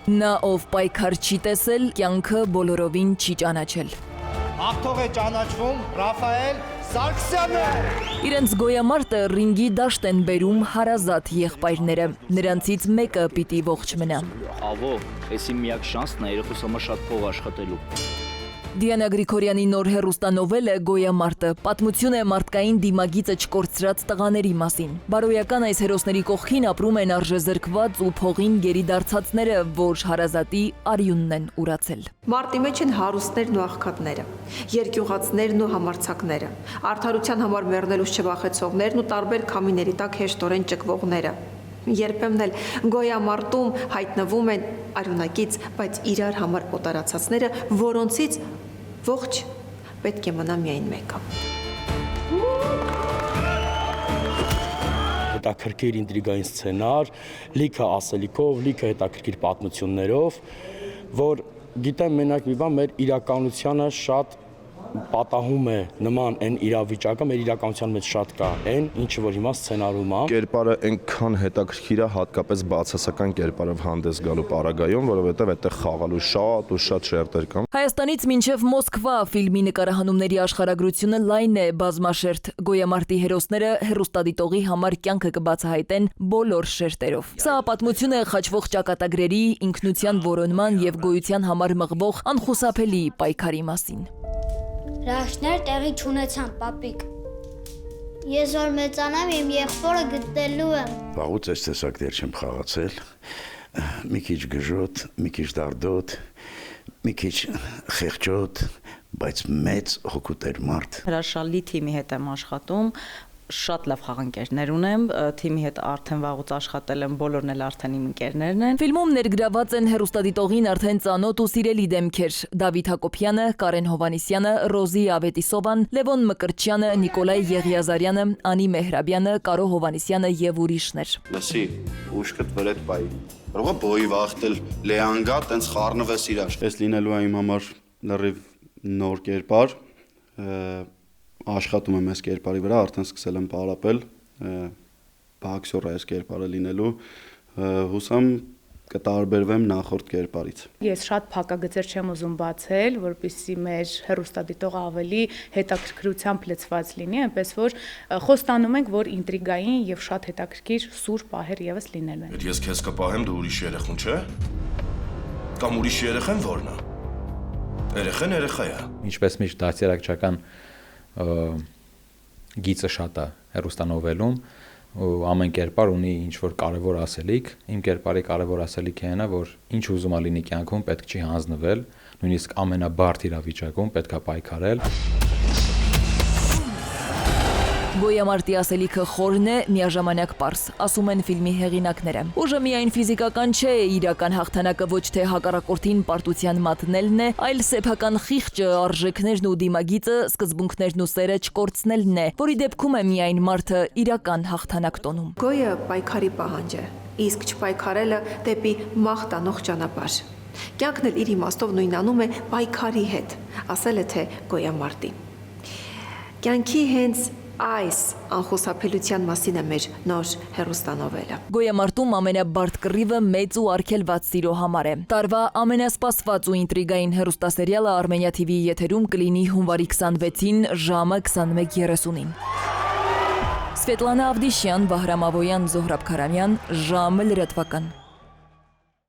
Նա ով պայքար չի տեսել, կյանքը բոլորովին չի ճանաչել։ Հաղթող է ճանաչվում Ռաֆայել Սարգսյանը։ Իրենց գոյամարտը ռինգի դաշտ են բերում հարազատ եղբայրները։ Նրանցից մեկը պիտի ողջ մնա։ Avo, ես իմ միակ շանսն է երեխուս համար շատ փող աշխատելու։ Դիանա Գրիգորյանի նոր հեռուստանովելը «Գոյամարտը» պատմություն է մարդկային դիմագիծը չկորցրած տղաների մասին։ Բարոյական այս հերոսների կողքին ապրում են արժեզրկված ու փողին գերի դարձածները, որ հարազատի արյունն են ուրացել։ Մարտի մեջ են հարուստներն ու աղքատները, երկյուղածներն ու համարձակները, արդարության համար մեռնելուց չվախեցողներն ու տարբեր քամիների տակ հեշտորեն ճկվողները։ Երբեմն էլ գոյամարտում հայտնվում են արյունակից, բայց իրար համար օտարացածները, որոնցից ողջ պետք է մնա միայն մեկը։ Հետաքրքիր ինտրիգային սցենար, լիքը ասելիքով, լիքը հետաքրքիր պատմություններով, որ գիտեմ մենակ մի բան, մեր իրականությանը շատ պատահում է նման այն իրավիճակը, մեր իրականության մեջ շատ կա այն, ինչը որ հիմա սցենարում է։ Կերպարը այնքան հետաքրքիր է, հատկապես բացասական կերպարով հանդես գալու պարագայում, որովհետև այդտեղ խաղալու շատ ու շատ շերտեր կան։ Հայաստանից մինչև Մոսկվա ֆիլմի նկարահանումների աշխարհագրությունը լայն է, բազմաշերտ։ Գոյամարտի հերոսները հեռուստադիտողի համար կյանքը կբացահայտեն բոլոր շերտերով։ Սա պատմություն է խաչվող ճակատագրերի, ինքնության որոնման եւ գոյության համար մղվող անխուսափելի պայքարի մասին։ Հրաշքներ տեղի չունեցան, պապիկ։ Ես որ մեծանամ, իմ եղբորը գտնելու եմ։ Վաղուց այս տեսակ դեր չեմ խաղացել, մի քիչ գժոտ, մի քիչ դարդոտ, մի քիչ խեղճոտ, բայց մեծ հոգուտեր մարդ։ Հրաշալի թիմի հետ եմ աշխատում, շատ լավ խաղընկերներ ունեմ, թիմի հետ արդեն վաղուց աշխատել եմ, բոլորն էլ արդեն իմ ընկերներն են։ Ֆիլմում ներգրաված են հեռուստադիտողին արդեն ծանոթ ու սիրելի դեմքեր՝ Դավիթ Հակոբյանը, Կարեն Հովհաննիսյանը, Ռոզի Ավետիսովան, Լևոն Մկրտչյանը, Նիկոլայ Եղիազարյանը, Անի Մեհրաբյանը, Կարո Հովհաննիսյանը եւ ուրիշներ։ Լսի, ուշքդ վրեդ բայ։ Կարող է բոյի վախտել, լեանգա, տենց խառնվես իրար։ Ես լինելու է իմ համար լրիվ նոր կերպար, աշխատում եմ այս կերպարի վրա, արդեն սկսել եմ պարապել, բաքսոր է այս կերպարը լինելու, հուսամ կտարբերվեմ նախորդ կերպարից։ Ես շատ փակագծեր չեմ ուզում բացել, որպեսզի մեր հեռուստադիտողը ավելի հետաքրքրությամբ լցված լինի, այնպես որ խոստանում ենք, որ ինտրիգային եւ շատ հետաքրքիր սուր պահեր եւս լինելու են։ Ես քեզ կպահեմ, դու ուրիշ երեխուն չէ՞։ Կամ ուրիշ երեխան ո՞րն է։ Երեխան երեխա է։ Ինչպես միշտ դասերակցական գիծը շատ է հեռուստանովելում ու ամեն կերպար ունի ինչ-որ կարևոր ասելիք։ Իմ կերպարի կարևոր ասելիքը այն է, որ ինչ ուզում է լինի կյանքում, պետք չի հանձնվել, նույնիսկ ամենաբարդ իրավիճակում պետք է պայքարել։ Գոյամարտի ասելիքը խորն է, միաժամանակ պարզ, ասում են ֆիլմի հեղինակները։ Ուժը միայն ֆիզիկական չէ, իրական հաղթանակը ոչ թե հակառակորդին պարտության մատնելն է, այլ սեփական խիղճը, արժեքներն ու դիմագիծը, սկզբունքներն ու սերը չկորցնելն է, որի դեպքում է միայն մարդը իրական հաղթանակ տոնում։ Գոյը պայքարի պահանջ է, իսկ չպայքարելը դեպի մահ տանող ճանապարհ։ Կյանքն էլ իր իմաստով նույնանում է պայքարի հետ, ասել է թե Գոյամարտի։ Կյանքի հենց այս անխուսափելիության մասին է մեր նոր հեռուստանովելը։ Գոյամարտում ամենաբարդ կռիվը մեծ ու արգելված սիրո համար է։ Տարվա ամենասպասված ու ինտրիգային հեռուստասերիալը Armenia TV-ի եթերում կլինի հունվարի 26-ին ժամը 21:30-ին։ Սվետլանա Ավդիշյան, Վահրամ Ավոյան, Զոհրաբ Քարամյան, ժամը լրատվական։